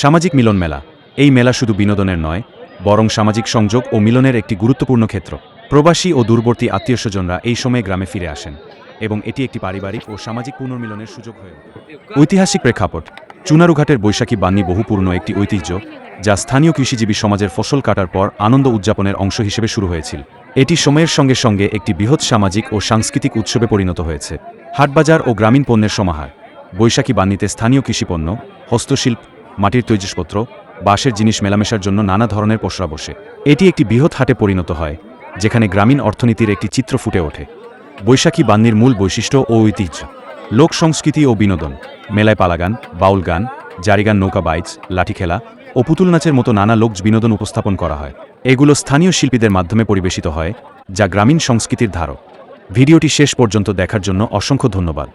সামাজিক মিলন মেলা। এই মেলা শুধু বিনোদনের নয়, বরং সামাজিক সংযোগ ও মিলনের একটি গুরুত্বপূর্ণ ক্ষেত্র। প্রবাসী ও দূরবর্তী আত্মীয়স্বজনরা এই সময়ে গ্রামে ফিরে আসেন এবং এটি একটি পারিবারিক ও সামাজিক পুনর্মিলনের সুযোগ হয়ে ওঠে। ঐতিহাসিক প্রেক্ষাপট। চুনারুঘাটের বৈশাখী বান্নি বহু পুরনো একটি ঐতিহ্য, যা স্থানীয় কৃষিজীবী সমাজের ফসল কাটার পর আনন্দ উদযাপনের অংশ হিসেবে শুরু হয়েছিল। এটি সময়ের সঙ্গে সঙ্গে একটি বৃহৎ সামাজিক ও সাংস্কৃতিক উৎসবে পরিণত হয়েছে। হাটবাজার ও গ্রামীণ পণ্যের সমাহার। বৈশাখী বান্নিতে স্থানীয় কৃষিপণ্য, হস্তশিল্প, মাটির তৈজসপত্র, বাঁশের জিনিস মেলামেশার জন্য নানা ধরনের পসরা বসে। এটি একটি বৃহৎ হাটে পরিণত হয়, যেখানে গ্রামীণ অর্থনীতির একটি চিত্র ফুটে ওঠে। বৈশাখী বান্নির মূল বৈশিষ্ট্য ও ঐতিহ্য। লোক সংস্কৃতি ও বিনোদন। মেলায় পালাগান, বাউল গান, জারিগান, নৌকা বাইচ, লাঠি খেলা ও পুতুল নাচের মতো নানা লোক বিনোদন উপস্থাপন করা হয়। এগুলো স্থানীয় শিল্পীদের মাধ্যমে পরিবেশিত হয়, যা গ্রামীণ সংস্কৃতির ধারক। ভিডিওটি শেষ পর্যন্ত দেখার জন্য অসংখ্য ধন্যবাদ।